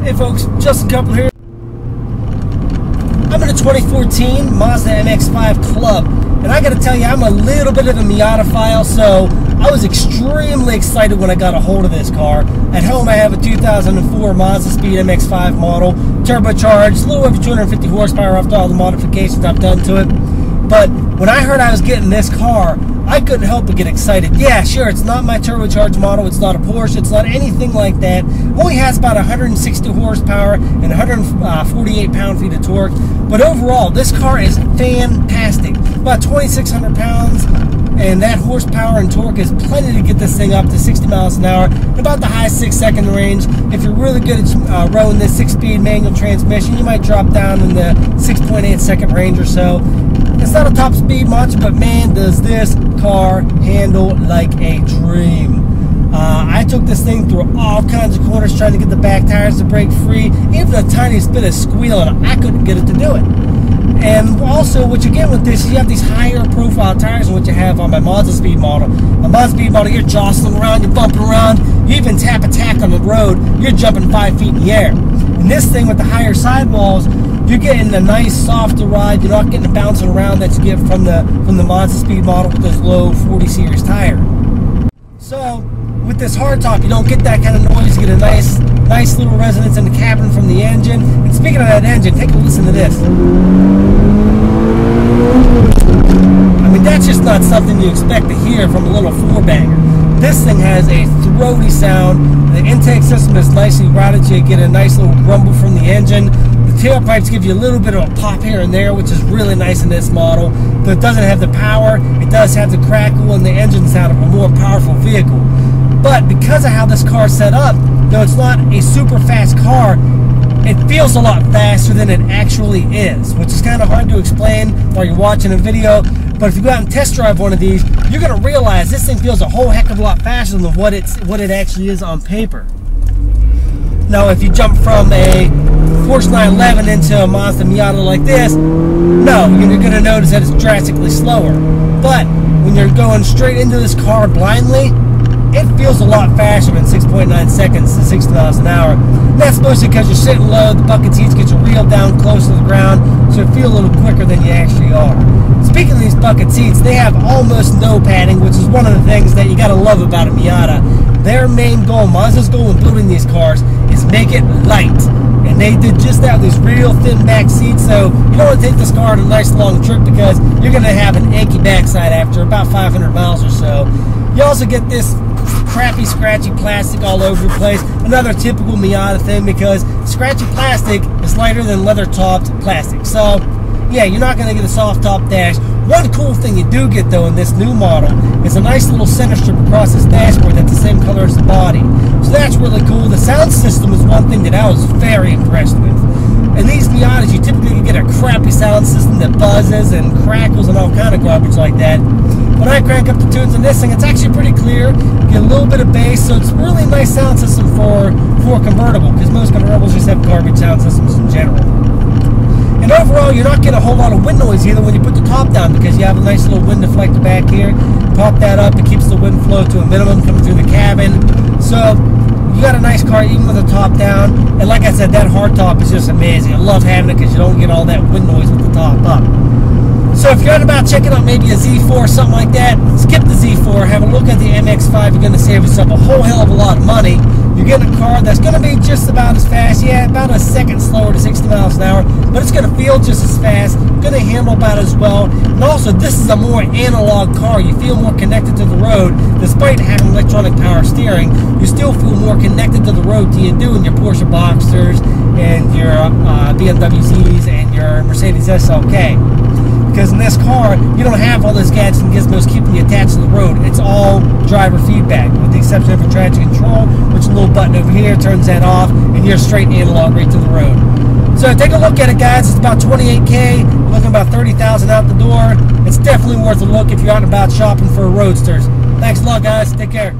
Hey folks, Justin Cupler here. I'm in a 2014 Mazda MX-5 Club, and I gotta tell you, I'm a little bit of a Miata-phile, so I was extremely excited when I got a hold of this car. At home I have a 2004 Mazda Speed MX-5 model, turbocharged, a little over 250 horsepower after all the modifications I've done to it. But when I heard I was getting this car, I couldn't help but get excited. Yeah, sure, it's not my turbocharged model, it's not a Porsche, it's not anything like that. It only has about 160 horsepower and 148 pound-feet of torque. But overall, this car is fantastic. About 2,600 pounds, and that horsepower and torque is plenty to get this thing up to 60 miles an hour, and about the high 6-second range. If you're really good at rowing this 6-speed manual transmission, you might drop down in the 6.8-second range or so. It's not a top speed much, but man, does this car handle like a dream. I took this thing through all kinds of corners trying to get the back tires to break free. Even a tiniest bit of squealing, I couldn't get it to do it. And also, what you get with this is you have these higher profile tires than what you have on my Mazda Speed model. My Mazda Speed model, you're jostling around, you're bumping around, you even tap a tack on the road, you're jumping 5 feet in the air. And this thing with the higher sidewalls, you're getting a nice softer ride. You're not getting the bouncing around that you get from the Mazda Speed model with those low 40 series tire. So with this hardtop, you don't get that kind of noise. You get a nice little resonance in the cabin from the engine. And speaking of that engine, take a listen to this. I mean, that's just not something you expect to hear from a little four-banger. This thing has a throaty sound. The intake system is nicely routed, so you get a nice little rumble from the engine. The tailpipes give you a little bit of a pop here and there, which is really nice in this model. But it doesn't have the power. It does have the crackle and the engine sound of a more powerful vehicle. But because of how this car is set up, though it's not a super fast car, it feels a lot faster than it actually is, which is kind of hard to explain while you're watching a video. But if you go out and test drive one of these, you're going to realize this thing feels a whole heck of a lot faster than what it actually is on paper. Now, if you jump from a Porsche 911 into a Mazda Miata like this, no, you're going to notice that it's drastically slower. But when you're going straight into this car blindly, it feels a lot faster than 6.9 seconds to 60 miles an hour. And that's mostly because you're sitting low, the bucket seats get you reeled down close to the ground, so you feel a little quicker than you actually are. Speaking of these bucket seats, they have almost no padding, which is one of the things that you gotta love about a Miata. Their main goal, Mazda's goal in building these cars, is make it light. And they did just that with these real thin back seats, so you don't want to take this car on a nice long trip because you're gonna have an achy backside after about 500 miles or so. You also get this crappy, scratchy plastic all over the place. Another typical Miata thing, because scratchy plastic is lighter than leather-topped plastic. So, yeah, you're not going to get a soft-top dash. One cool thing you do get, though, in this new model is a nice little center strip across this dashboard that's the same color as the body. So that's really cool. The sound system is one thing that I was very impressed with. In these Miatas, you typically get a crappy sound system that buzzes and crackles and all kind of garbage like that. When I crank up the tunes in this thing, it's actually pretty clear. You get a little bit of bass, so it's really a nice sound system for a convertible, because most convertibles just have garbage sound systems in general. And overall, you're not getting a whole lot of wind noise either when you put the top down, because you have a nice little wind deflector back here. Pop that up, it keeps the wind flow to a minimum coming through the cabin. So you got a nice car even with the top down. And like I said, that hardtop is just amazing. I love having it because you don't get all that wind noise with the top up. So if you're out about checking out maybe a Z4 or something like that, skip the Z4, have a look at the MX-5. You're going to save yourself a whole hell of a lot of money. You're getting a car that's going to be just about as fast, yeah, about a second slower to 60 miles an hour, but it's going to feel just as fast, going to handle about as well. And also, this is a more analog car. You feel more connected to the road. Despite having electronic power steering, you still feel more connected to the road than you do in your Porsche Boxsters and your BMW Zs and your Mercedes SLK. Because in this car, you don't have all those gadgets and gizmos keeping you attached to the road. It's all driver feedback, with the exception of a traction control, which is a little button over here, turns that off, and you're straight analog right to the road. So take a look at it, guys. It's about $28K, looking about $30,000 out the door. It's definitely worth a look if you're out and about shopping for roadsters. Thanks a lot, guys. Take care.